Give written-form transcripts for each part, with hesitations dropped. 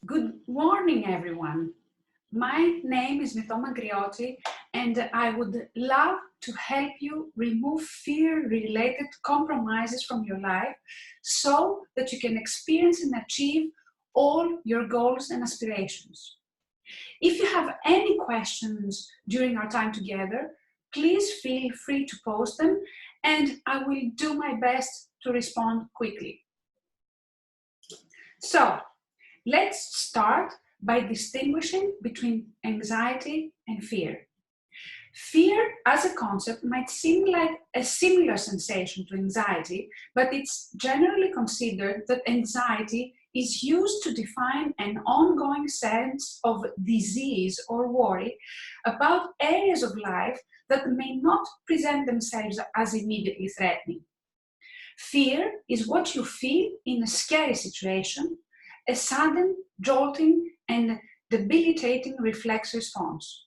Good morning, everyone. My name is Mitoma Griotti, and I would love to help you remove fear-related compromises from your life so that you can experience and achieve all your goals and aspirations. If you have any questions during our time together, please feel free to post them, and I will do my best to respond quickly. So, let's start by distinguishing between anxiety and fear. Fear as a concept might seem like a similar sensation to anxiety, but it's generally considered that anxiety is used to define an ongoing sense of disease or worry about areas of life that may not present themselves as immediately threatening. Fear is what you feel in a scary situation, a sudden, jolting, and debilitating reflex response.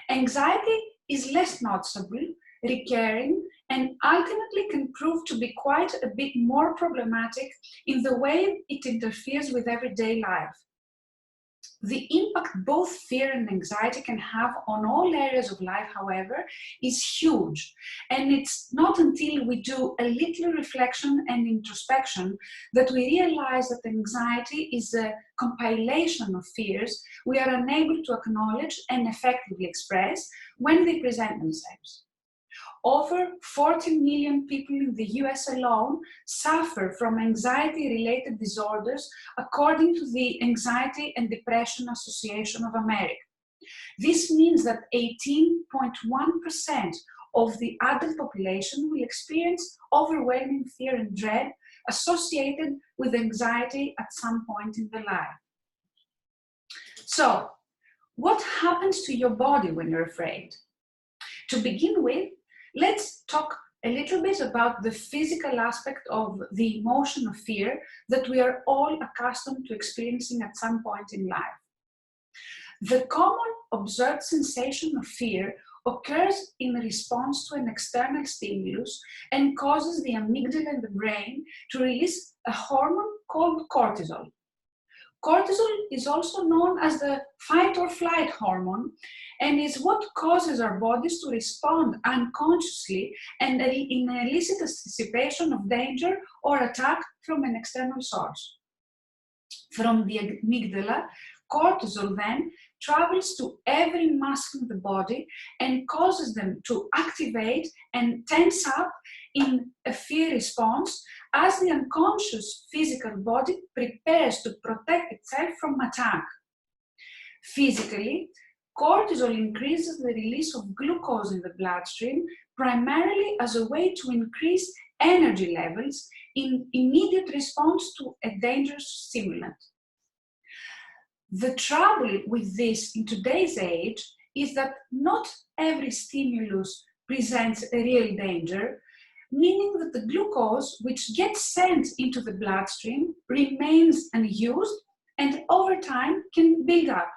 Anxiety is less noticeable, recurring, and ultimately can prove to be quite a bit more problematic in the way it interferes with everyday life. The impact both fear and anxiety can have on all areas of life, however, is huge. And it's not until we do a little reflection and introspection that we realize that anxiety is a compilation of fears we are unable to acknowledge and effectively express when they present themselves. Over 40 million people in the US alone suffer from anxiety-related disorders, according to the Anxiety and Depression Association of America. This means that 18.1% of the adult population will experience overwhelming fear and dread associated with anxiety at some point in their life. So, what happens to your body when you're afraid? To begin with, let's talk a little bit about the physical aspect of the emotion of fear that we are all accustomed to experiencing at some point in life. The common observed sensation of fear occurs in response to an external stimulus and causes the amygdala in the brain to release a hormone called cortisol. Cortisol is also known as the fight or flight hormone and is what causes our bodies to respond unconsciously and in illicit anticipation of danger or attack from an external source. From the amygdala, cortisol then travels to every muscle in the body and causes them to activate and tense up in a fear response as the unconscious physical body prepares to protect itself from attack. Physically, cortisol increases the release of glucose in the bloodstream, primarily as a way to increase energy levels in immediate response to a dangerous stimulant. The trouble with this in today's age is that not every stimulus presents a real danger, meaning that the glucose which gets sent into the bloodstream remains unused and over time can build up.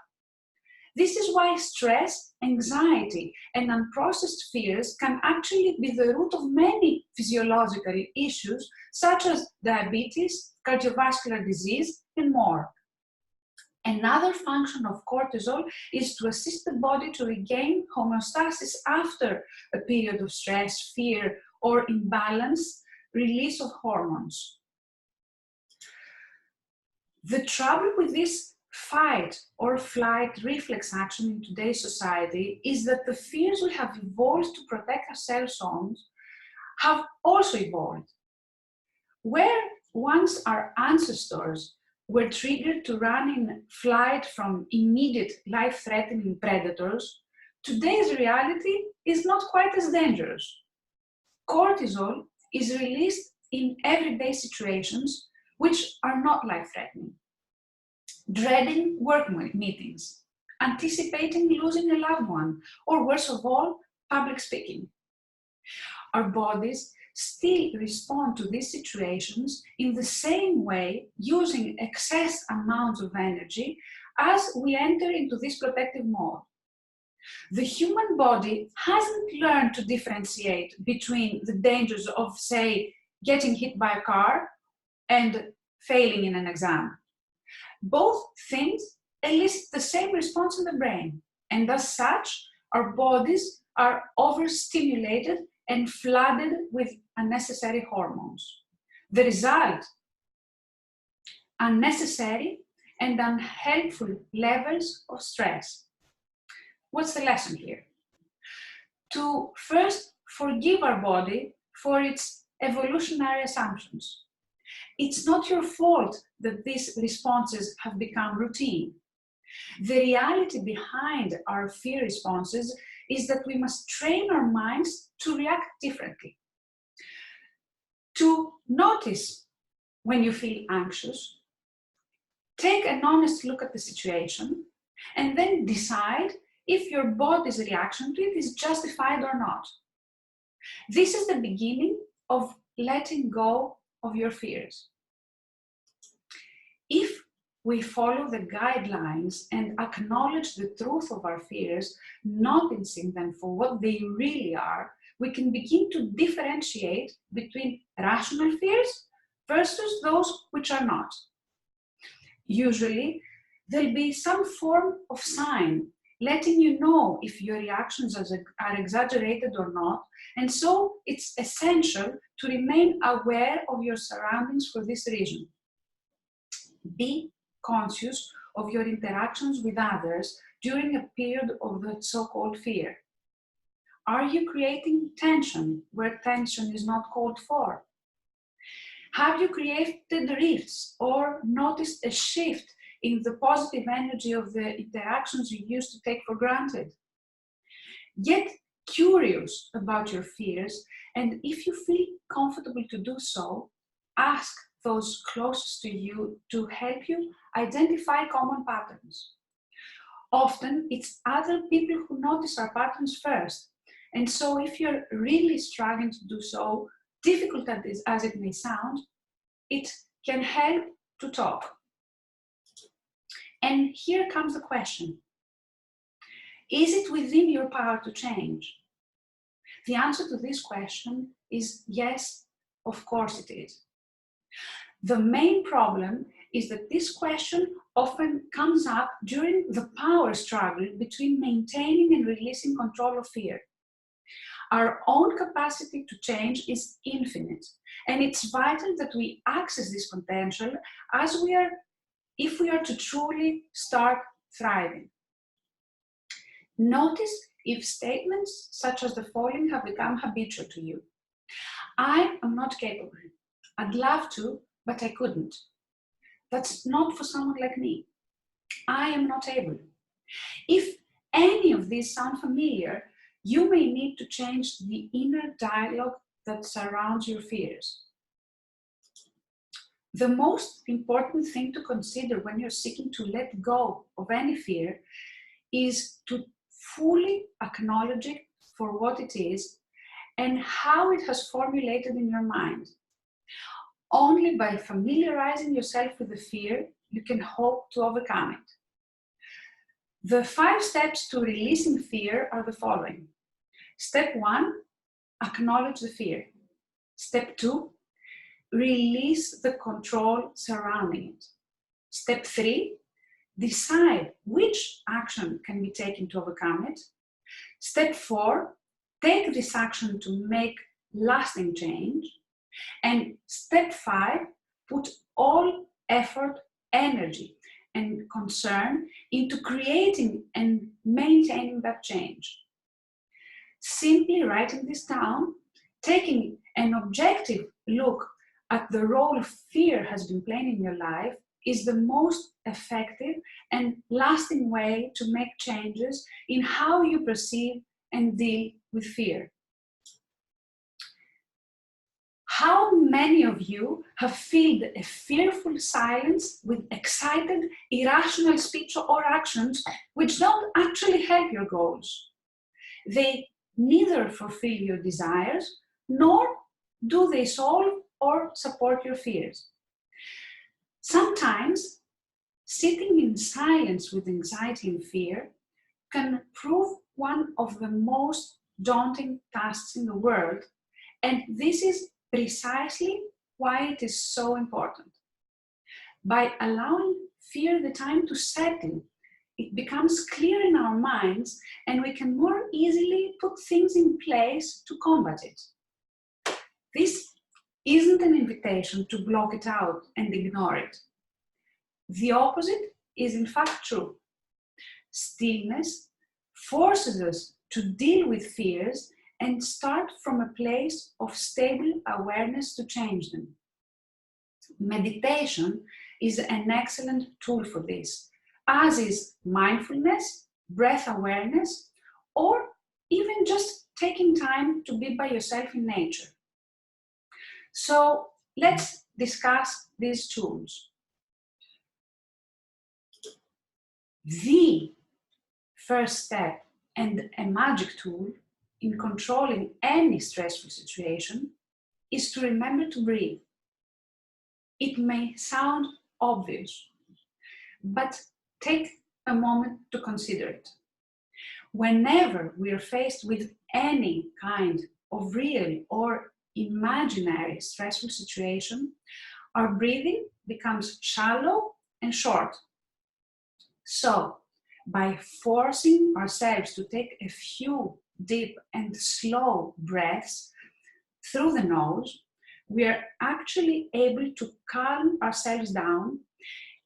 This is why stress, anxiety, and unprocessed fears can actually be the root of many physiological issues such as diabetes, cardiovascular disease, and more. Another function of cortisol is to assist the body to regain homeostasis after a period of stress, fear, or imbalance release of hormones. The trouble with this fight or flight reflex action in today's society is that the fears we have evolved to protect ourselves on have also evolved. Where once our ancestors were triggered to run in flight from immediate life-threatening predators, today's reality is not quite as dangerous. Cortisol is released in everyday situations which are not life-threatening. Dreading work meetings, anticipating losing a loved one, or worse of all, public speaking. Our bodies still respond to these situations in the same way, using excess amounts of energy as we enter into this protective mode. The human body hasn't learned to differentiate between the dangers of, say, getting hit by a car and failing in an exam. Both things elicit the same response in the brain, and as such, our bodies are overstimulated and flooded with unnecessary hormones. The result, unnecessary and unhelpful levels of stress. What's the lesson here? To first forgive our body for its evolutionary assumptions. It's not your fault that these responses have become routine. The reality behind our fear responses is that we must train our minds to react differently. To notice when you feel anxious, take an honest look at the situation, and then decide if your body's reaction to it is justified or not. This is the beginning of letting go of your fears. If we follow the guidelines and acknowledge the truth of our fears, noticing them for what they really are, we can begin to differentiate between rational fears versus those which are not. Usually, there'll be some form of sign letting you know if your reactions are exaggerated or not, and so it's essential to remain aware of your surroundings for this reason. Be conscious of your interactions with others during a period of the so-called fear. Are you creating tension where tension is not called for? Have you created rifts or noticed a shift in the positive energy of the interactions you used to take for granted? Get curious about your fears, and if you feel comfortable to do so, ask those closest to you to help you identify common patterns. Often, it's other people who notice our patterns first, and so if you're really struggling to do so, difficult as it may sound, it can help to talk. And here comes the question. Is it within your power to change? The answer to this question is yes, of course it is. The main problem is that this question often comes up during the power struggle between maintaining and releasing control of fear. Our own capacity to change is infinite, and it's vital that we access this potential if we are to truly start thriving. Notice if statements such as the following have become habitual to you. I am not capable. I'd love to, but I couldn't. That's not for someone like me. I am not able. If any of these sound familiar, you may need to change the inner dialogue that surrounds your fears. The most important thing to consider when you're seeking to let go of any fear is to fully acknowledge it for what it is and how it has formulated in your mind. Only by familiarizing yourself with the fear, you can hope to overcome it. The 5 steps to releasing fear are the following. Step 1, acknowledge the fear. Step 2, release the control surrounding it. Step 3, decide which action can be taken to overcome it. Step 4, take this action to make lasting change. And step 5, put all effort, energy, and concern into creating and maintaining that change. Simply writing this down, taking an objective look at the role fear has been playing in your life is the most effective and lasting way to make changes in how you perceive and deal with fear. How many of you have filled a fearful silence with excited, irrational speech or actions which don't actually help your goals? They neither fulfill your desires, nor do they solve or support your fears. Sometimes, sitting in silence with anxiety and fear can prove one of the most daunting tasks in the world, and this is precisely why it is so important. By allowing fear the time to settle. It becomes clear in our minds and we can more easily put things in place to combat it. This isn't an invitation to block it out and ignore it. The opposite is in fact true. Stillness forces us to deal with fears and start from a place of stable awareness to change them. Meditation is an excellent tool for this, as is mindfulness, breath awareness, or even just taking time to be by yourself in nature. So let's discuss these tools. The first step and a magic tool in controlling any stressful situation is to remember to breathe. It may sound obvious, but take a moment to consider it. Whenever we are faced with any kind of real or imaginary stressful situation, our breathing becomes shallow and short. So, by forcing ourselves to take a few deep and slow breaths through the nose, we are actually able to calm ourselves down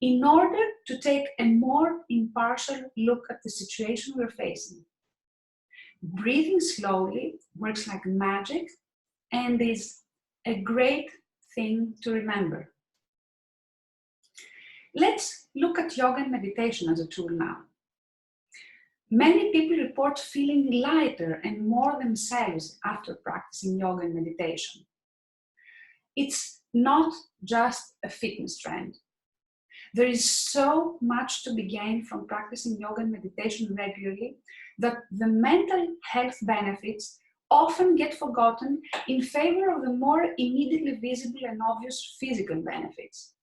in order to take a more impartial look at the situation we're facing. Breathing slowly works like magic and is a great thing to remember. Let's look at yoga and meditation as a tool now. Many people report feeling lighter and more themselves after practicing yoga and meditation. It's not just a fitness trend. There is so much to be gained from practicing yoga and meditation regularly that the mental health benefits often get forgotten in favor of the more immediately visible and obvious physical benefits.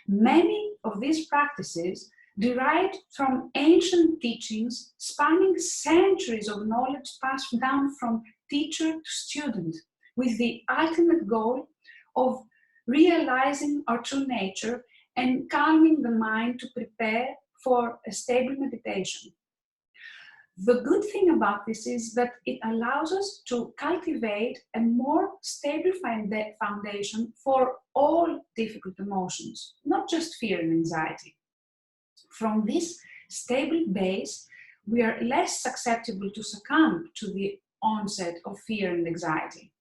Many of these practices derived from ancient teachings spanning centuries of knowledge passed down from teacher to student, with the ultimate goal of realizing our true nature and calming the mind to prepare for a stable meditation. The good thing about this is that it allows us to cultivate a more stable foundation for all difficult emotions, not just fear and anxiety. From this stable base, we are less susceptible to succumb to the onset of fear and anxiety.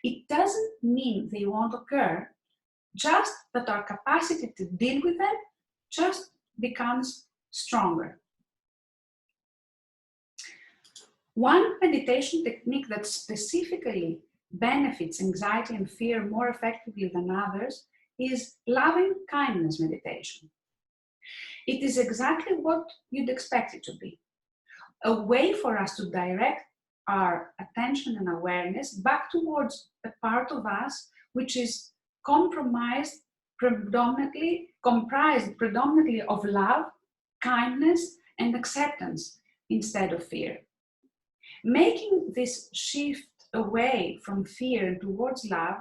It doesn't mean they won't occur, just that our capacity to deal with them just becomes stronger. One meditation technique that specifically benefits anxiety and fear more effectively than others is loving kindness meditation. It is exactly what you'd expect it to be. A way for us to direct our attention and awareness back towards a part of us which is comprised predominantly of love, kindness, and acceptance instead of fear. Making this shift away from fear and towards love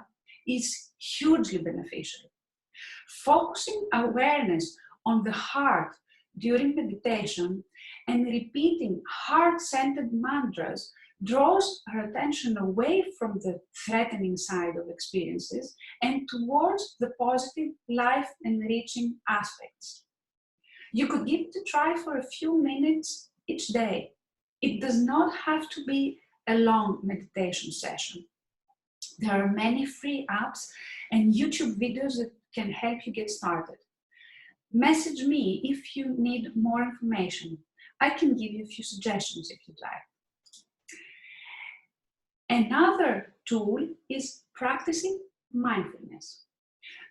is hugely beneficial. Focusing awareness on the heart during meditation and repeating heart-centered mantras draws our attention away from the threatening side of experiences and towards the positive, life-enriching aspects. You could give it a try for a few minutes each day. It does not have to be a long meditation session. There are many free apps and YouTube videos that can help you get started. Message me if you need more information. I can give you a few suggestions if you'd like. Another tool is practicing mindfulness.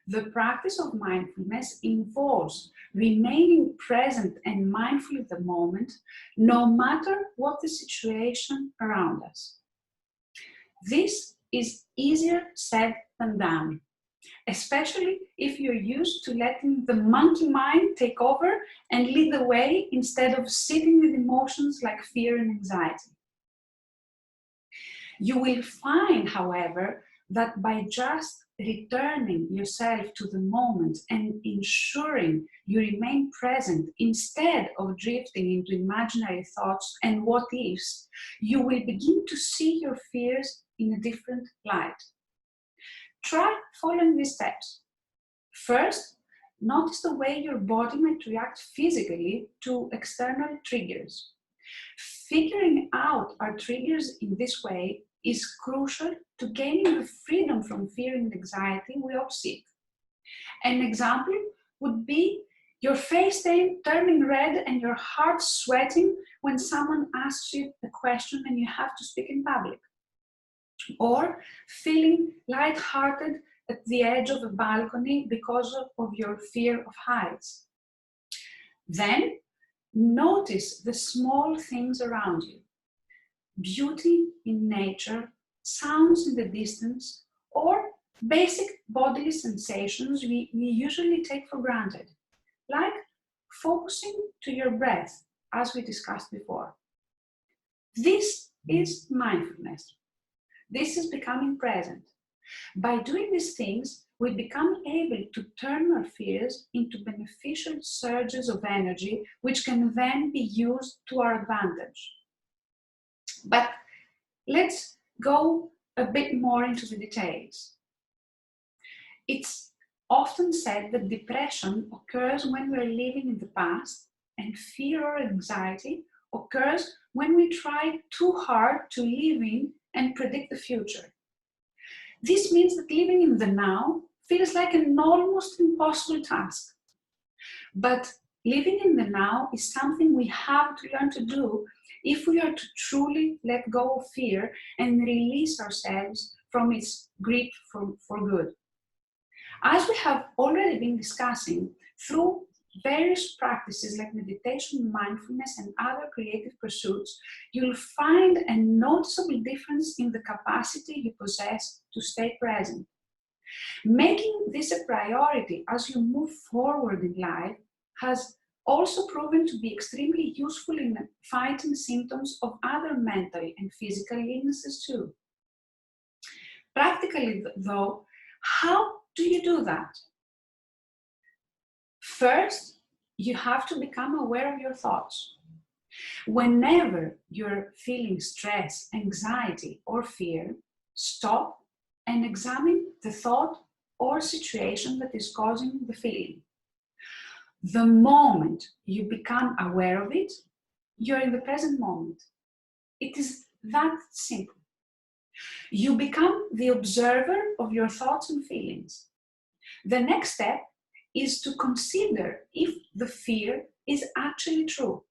The practice of mindfulness involves remaining present and mindful of the moment, no matter what the situation around us. This is easier said than done, especially if you're used to letting the monkey mind take over and lead the way instead of sitting with emotions like fear and anxiety. You will find, however, that by just returning yourself to the moment and ensuring you remain present instead of drifting into imaginary thoughts and what ifs, you will begin to see your fears in a different light. Try following these steps. First, notice the way your body might react physically to external triggers. Figuring out our triggers in this way is crucial to gaining the freedom from fear and anxiety we all seek. An example would be your face turning red and your heart sweating when someone asks you a question and you have to speak in public. Or feeling lighthearted at the edge of a balcony because of your fear of heights. Then, notice the small things around you. Beauty in nature, sounds in the distance, or basic bodily sensations we usually take for granted, like focusing to your breath, as we discussed before. This is mindfulness. This is becoming present. By doing these things, we become able to turn our fears into beneficial surges of energy, which can then be used to our advantage. But let's go a bit more into the details. It's often said that depression occurs when we're living in the past, and fear or anxiety occurs when we try too hard to live in and predict the future. This means that living in the now feels like an almost impossible task. But living in the now is something we have to learn to do if we are to truly let go of fear and release ourselves from its grip for good. As we have already been discussing, through various practices like meditation, mindfulness, and other creative pursuits, you'll find a noticeable difference in the capacity you possess to stay present. Making this a priority as you move forward in life has also proven to be extremely useful in fighting symptoms of other mental and physical illnesses too. Practically though, how do you do that? First, you have to become aware of your thoughts. Whenever you're feeling stress, anxiety, or fear, stop and examine the thought or situation that is causing the feeling. The moment you become aware of it, you're in the present moment. It is that simple. You become the observer of your thoughts and feelings. The next step is to consider if the fear is actually true.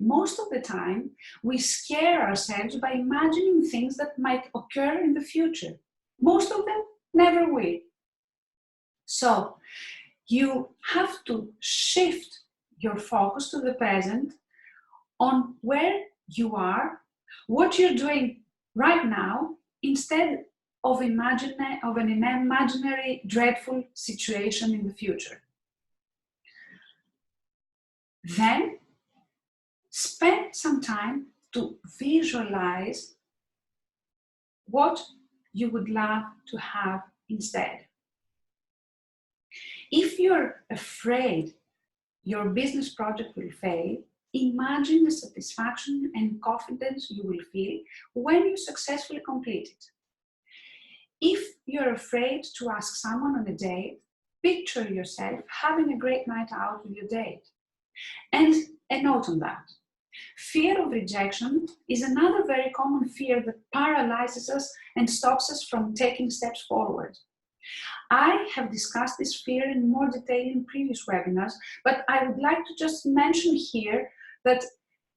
Most of the time, we scare ourselves by imagining things that might occur in the future. Most of them never will. So, you have to shift your focus to the present on where you are, what you're doing right now, instead of an imaginary, dreadful situation in the future. Then, spend some time to visualize what you would love to have instead. If you're afraid your business project will fail, imagine the satisfaction and confidence you will feel when you successfully complete it. If you're afraid to ask someone on a date, picture yourself having a great night out with your date. And a note on that. Fear of rejection is another very common fear that paralyzes us and stops us from taking steps forward. I have discussed this fear in more detail in previous webinars, but I would like to just mention here that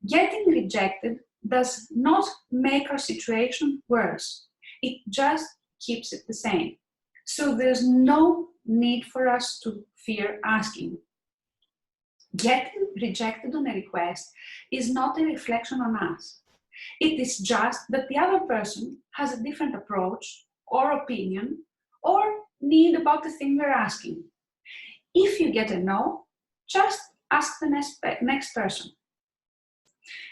getting rejected does not make our situation worse. It just keeps it the same. So there's no need for us to fear asking. Getting rejected on a request is not a reflection on us. It is just that the other person has a different approach or opinion or need about the thing we're asking. If you get a no, just ask the next person.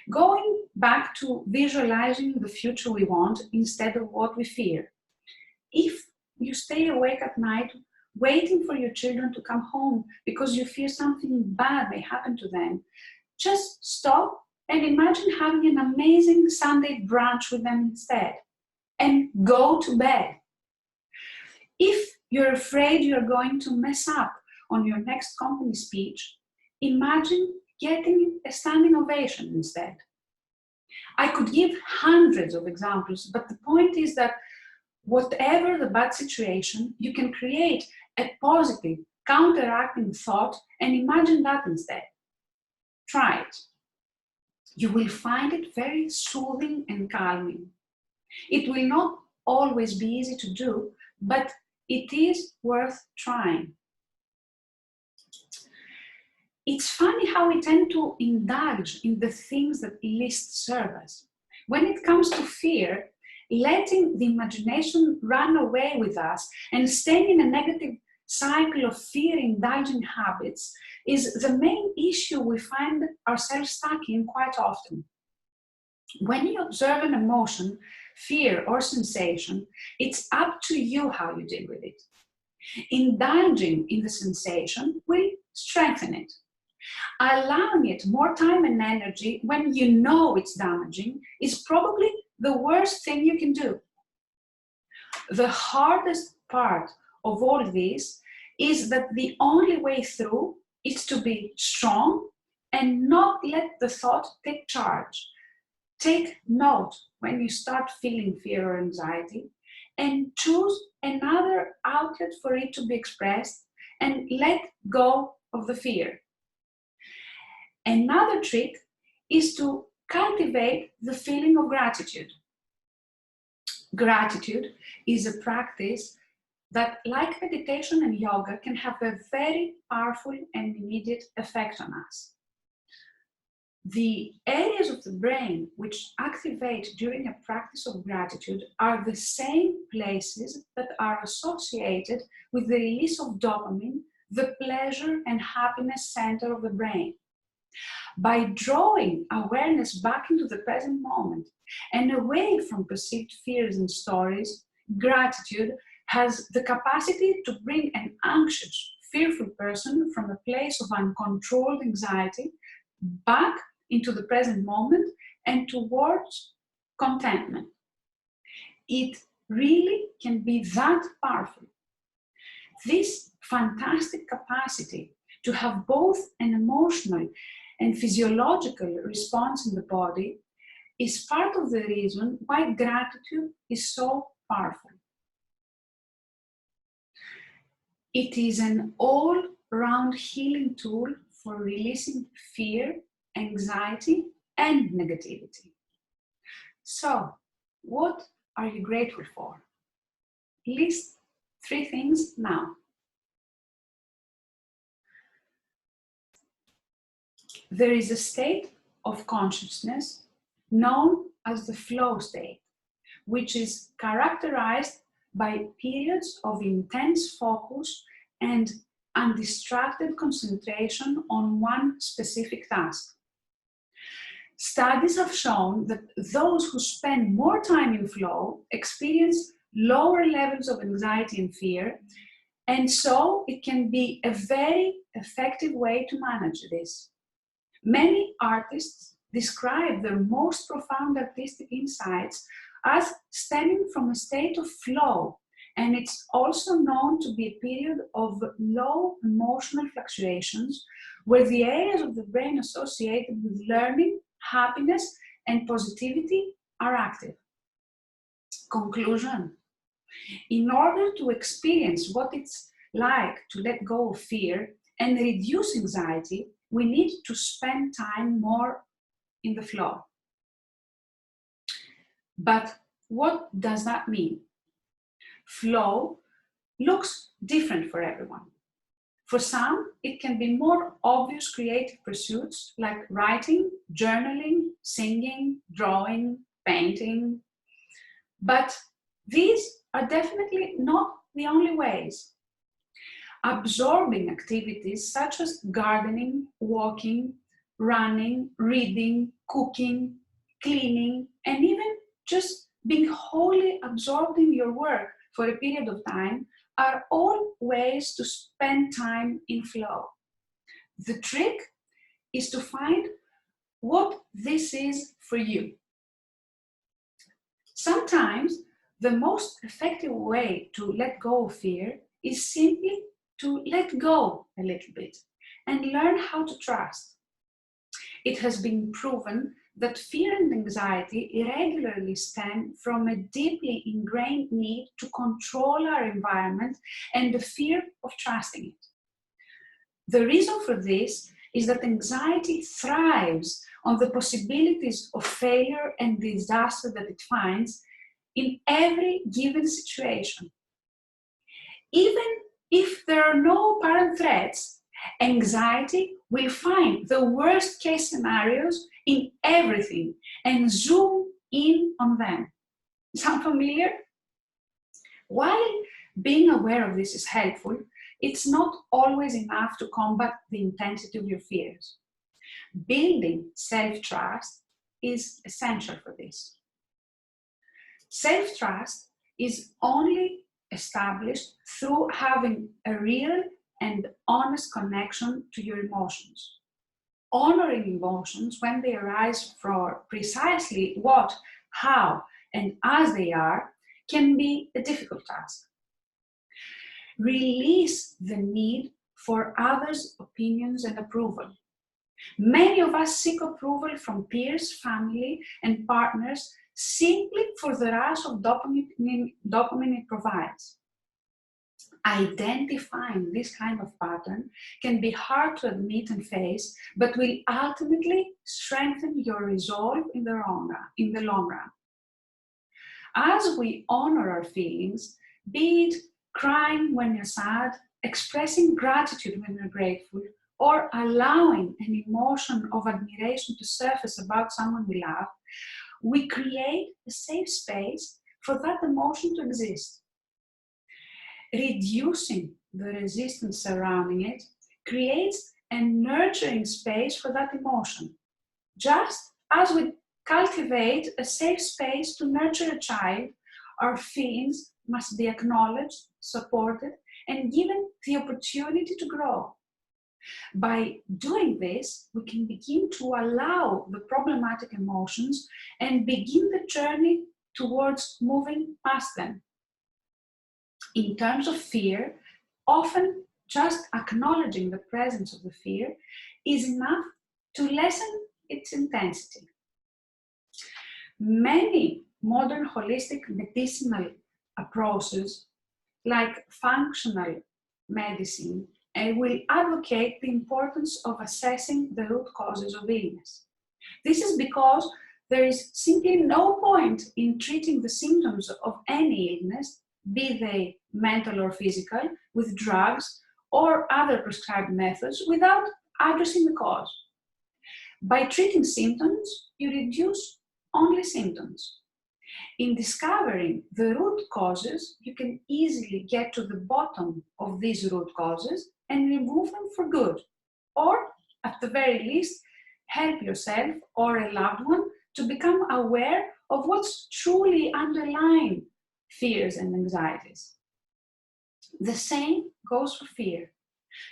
Going back to visualizing the future we want instead of what we fear. If you stay awake at night waiting for your children to come home because you fear something bad may happen to them, just stop and imagine having an amazing Sunday brunch with them instead and go to bed. If you're afraid you're going to mess up on your next company speech, imagine getting a standing ovation instead. I could give hundreds of examples, but the point is that whatever the bad situation, you can create a positive, counteracting thought and imagine that instead. Try it. You will find it very soothing and calming. It will not always be easy to do, but it is worth trying. It's funny how we tend to indulge in the things that least serve us. When it comes to fear, letting the imagination run away with us and staying in a negative cycle of fear-indulging habits is the main issue we find ourselves stuck in quite often. When you observe an emotion, fear or sensation, it's up to you how you deal with it. Indulging in the sensation will strengthen it. Allowing it more time and energy when you know it's damaging is probably the worst thing you can do. The hardest part of all this is that the only way through is to be strong and not let the thought take charge. Take note when you start feeling fear or anxiety and choose another outlet for it to be expressed and let go of the fear. Another trick is to cultivate the feeling of gratitude. Gratitude is a practice that, like meditation and yoga, can have a very powerful and immediate effect on us. The areas of the brain which activate during a practice of gratitude are the same places that are associated with the release of dopamine, the pleasure and happiness center of the brain. By drawing awareness back into the present moment and away from perceived fears and stories, gratitude has the capacity to bring an anxious, fearful person from a place of uncontrolled anxiety back into the present moment and towards contentment. It really can be that powerful. This fantastic capacity to have both an emotional and physiological response in the body is part of the reason why gratitude is so powerful. It is an all-round healing tool for releasing fear, anxiety, and negativity. So, what are you grateful for? List 3 things now. There is a state of consciousness known as the flow state, which is characterized by periods of intense focus and undistracted concentration on one specific task. Studies have shown that those who spend more time in flow experience lower levels of anxiety and fear, and so it can be a very effective way to manage this. Many artists describe their most profound artistic insights as stemming from a state of flow, and it's also known to be a period of low emotional fluctuations where the areas of the brain associated with learning, happiness, and positivity are active. Conclusion: in order to experience what it's like to let go of fear and reduce anxiety, we need to spend time more in the flow. But what does that mean? Flow looks different for everyone. For some, it can be more obvious creative pursuits like writing, journaling, singing, drawing, painting. But these are definitely not the only ways. Absorbing activities such as gardening, walking, running, reading, cooking, cleaning, and even just being wholly absorbed in your work for a period of time are all ways to spend time in flow. The trick is to find what this is for you. Sometimes the most effective way to let go of fear is simply to let go a little bit and learn how to trust. It has been proven that fear and anxiety regularly stem from a deeply ingrained need to control our environment and the fear of trusting it. The reason for this is that anxiety thrives on the possibilities of failure and disaster that it finds in every given situation. Even if there are no apparent threats, anxiety will find the worst case scenarios in everything and zoom in on them. Sound familiar? While being aware of this is helpful, it's not always enough to combat the intensity of your fears. Building self-trust is essential for this. Self-trust is only established through having a real and honest connection to your emotions. Honoring emotions when they arise for precisely what, how, and as they are can be a difficult task. Release the need for others' opinions and approval. Many of us seek approval from peers, family, and partners simply for the rush of dopamine it provides. Identifying this kind of pattern can be hard to admit and face, but will ultimately strengthen your resolve in the long run. As we honor our feelings, be it crying when you're sad, expressing gratitude when you're grateful, or allowing an emotion of admiration to surface about someone we love, we create a safe space for that emotion to exist. Reducing the resistance surrounding it creates a nurturing space for that emotion, just as we cultivate a safe space to nurture a child. Our feelings must be acknowledged, supported, and given the opportunity to grow. By doing this, we can begin to allow the problematic emotions and begin the journey towards moving past them. In terms of fear, often just acknowledging the presence of the fear is enough to lessen its intensity. Many modern holistic medicinal approaches, like functional medicine, will advocate the importance of assessing the root causes of illness. This is because there is simply no point in treating the symptoms of any illness, be they mental or physical, with drugs or other prescribed methods without addressing the cause. By treating symptoms, you reduce only symptoms. In discovering the root causes, you can easily get to the bottom of these root causes and remove them for good, or at the very least, help yourself or a loved one to become aware of what's truly underlying fears and anxieties. The same goes for fear.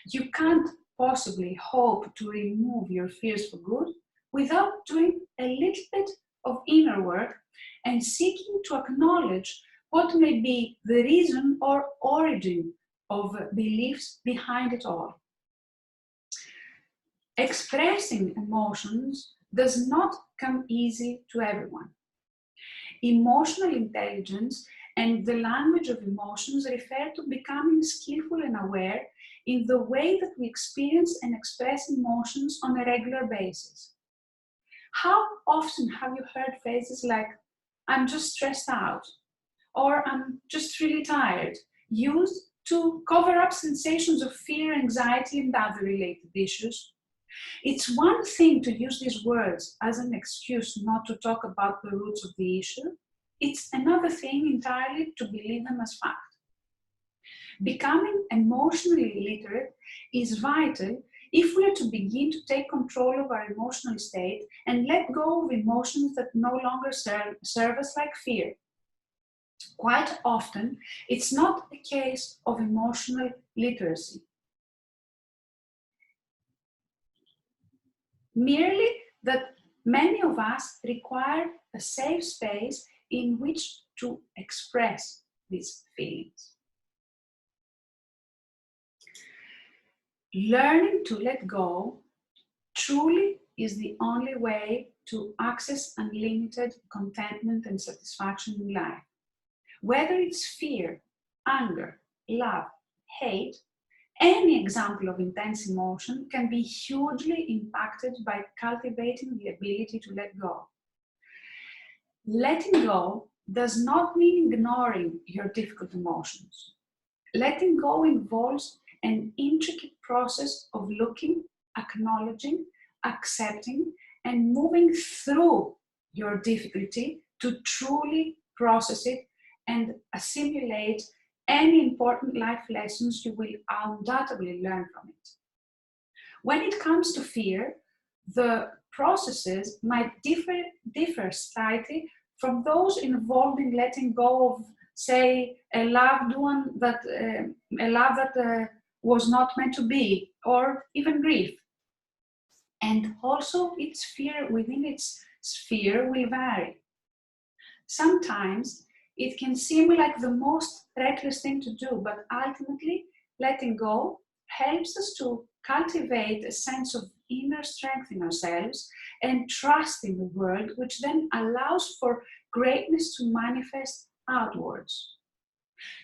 You can't possibly hope to remove your fears for good without doing a little bit of inner work and seeking to acknowledge what may be the reason or origin of beliefs behind it all. Expressing emotions does not come easy to everyone. Emotional intelligence and the language of emotions refer to becoming skillful and aware in the way that we experience and express emotions on a regular basis. How often have you heard phrases like, "I'm just stressed out," or "I'm just really tired," used to cover up sensations of fear, anxiety, and other related issues? It's one thing to use these words as an excuse not to talk about the roots of the issue. It's another thing entirely to believe them as fact. Becoming emotionally literate is vital if we are to begin to take control of our emotional state and let go of emotions that no longer serve us, like fear. Quite often, it's not a case of emotional literacy, merely that many of us require a safe space in which to express these feelings. Learning to let go truly is the only way to access unlimited contentment and satisfaction in life. Whether it's fear, anger, love, hate, any example of intense emotion can be hugely impacted by cultivating the ability to let go. Letting go does not mean ignoring your difficult emotions. Letting go involves an intricate process of looking, acknowledging, accepting, and moving through your difficulty to truly process it and assimilate any important life lessons you will undoubtedly learn from it. When it comes to fear, the processes might differ slightly from those involved in letting go of, say, a loved one that was not meant to be, or even grief. And also, its fear within its sphere will vary. Sometimes it can seem like the most reckless thing to do, but ultimately, letting go helps us to cultivate a sense of inner strength in ourselves and trust in the world, which then allows for greatness to manifest outwards.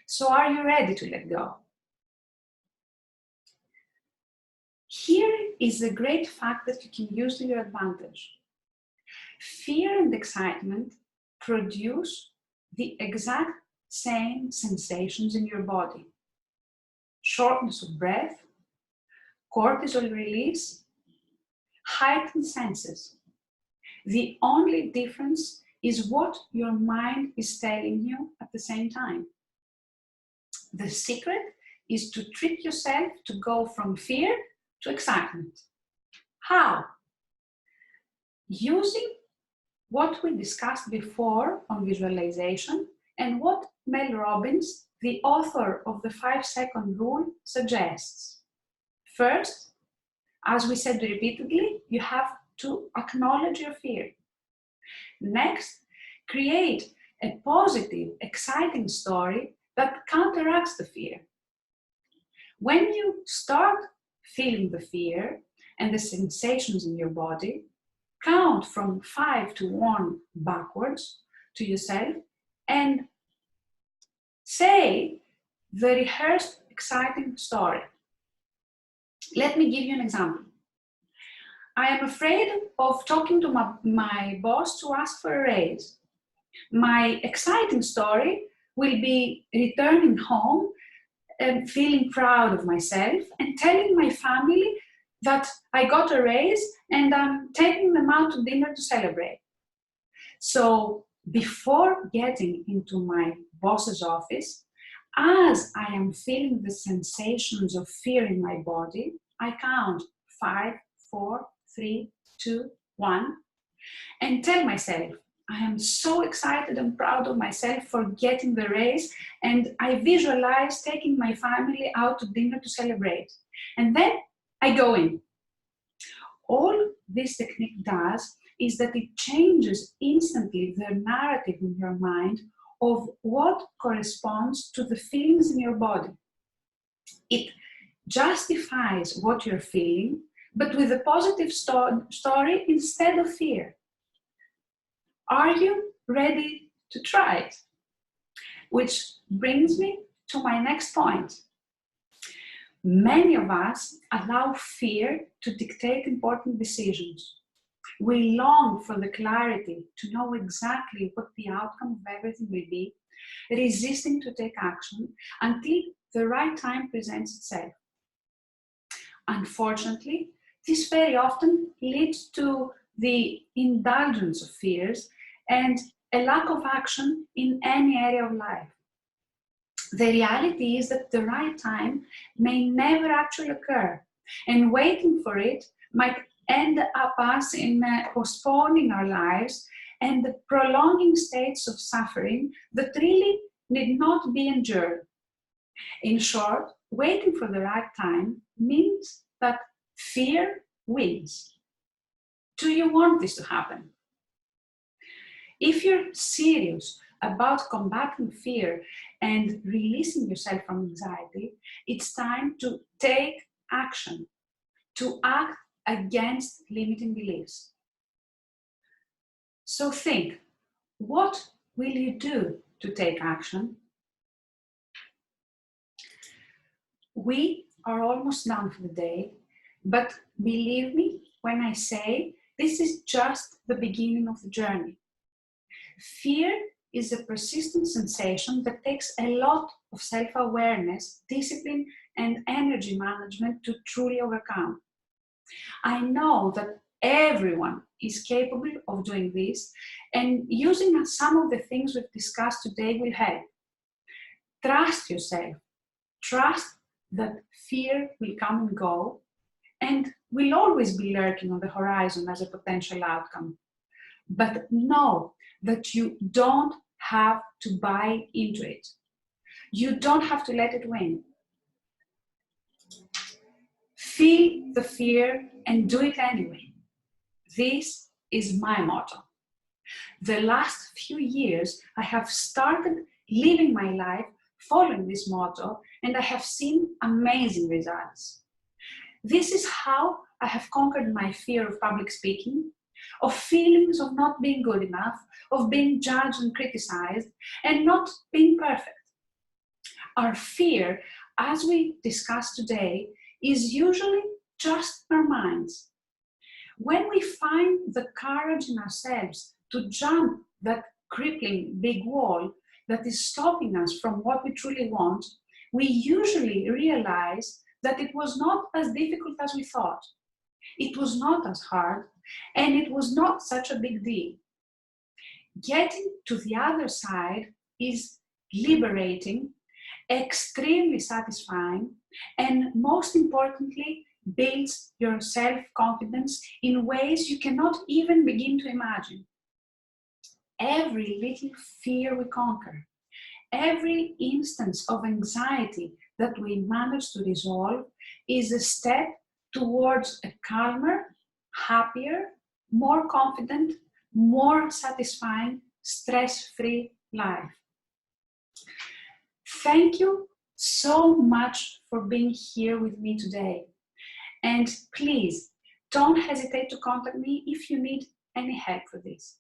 So, are you ready to let go? Here is a great fact that you can use to your advantage. Fear and excitement produce the exact same sensations in your body. Shortness of breath, cortisol release, heightened senses. The only difference is what your mind is telling you at the same time. The secret is to trick yourself to go from fear to excitement. How? Using what we discussed before on visualization and what Mel Robbins, the author of the 5-second rule, suggests. First, as we said repeatedly, you have to acknowledge your fear. Next, create a positive, exciting story that counteracts the fear. When you start feeling the fear and the sensations in your body, count from 5 to 1 backwards to yourself and say the rehearsed exciting story. Let me give you an example. I am afraid of talking to my boss to ask for a raise. My exciting story will be returning home and feeling proud of myself and telling my family that I got a raise and I'm taking them out to dinner to celebrate. So before getting into my boss's office, as I am feeling the sensations of fear in my body, I count 5, 4, 3, 2, 1, and tell myself, I am so excited and proud of myself for getting the raise, and I visualize taking my family out to dinner to celebrate. And then I go in. All this technique does is that it changes instantly the narrative in your mind of what corresponds to the feelings in your body. It justifies what you're feeling, but with a positive story instead of fear. Are you ready to try it? Which brings me to my next point. Many of us allow fear to dictate important decisions. We long for the clarity to know exactly what the outcome of everything will be, resisting to take action until the right time presents itself. Unfortunately, this very often leads to the indulgence of fears and a lack of action in any area of life. The reality is that the right time may never actually occur, and waiting for it might end up us in postponing our lives and prolonging states of suffering that really need not be endured. In short, waiting for the right time means that fear wins. Do you want this to happen? If you're serious about combating fear and releasing yourself from anxiety, it's time to take action, to act against limiting beliefs. So think, what will you do to take action? We are almost done for the day, but believe me when I say this is just the beginning of the journey. Fear is a persistent sensation that takes a lot of self-awareness, discipline, and energy management to truly overcome. I know that everyone is capable of doing this, and using some of the things we've discussed today will help. Trust yourself. Trust that fear will come and go, and will always be lurking on the horizon as a potential outcome. But know that you don't have to buy into it. You don't have to let it win. Feel the fear and do it anyway. This is my motto. The last few years, I have started living my life following this motto, and I have seen amazing results. This is how I have conquered my fear of public speaking, of feelings of not being good enough, of being judged and criticized, and not being perfect. Our fear, as we discussed today, is usually just our minds. When we find the courage in ourselves to jump that crippling big wall that is stopping us from what we truly want, we usually realize that it was not as difficult as we thought. It was not as hard, and it was not such a big deal. Getting to the other side is liberating, extremely satisfying, and most importantly, builds your self-confidence in ways you cannot even begin to imagine. Every little fear we conquer, every instance of anxiety that we manage to resolve is a step towards a calmer, happier, more confident, more satisfying, stress-free life. Thank you so much for being here with me today. And please don't hesitate to contact me if you need any help for this.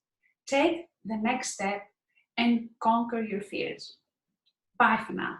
Take the next step and conquer your fears. Bye for now.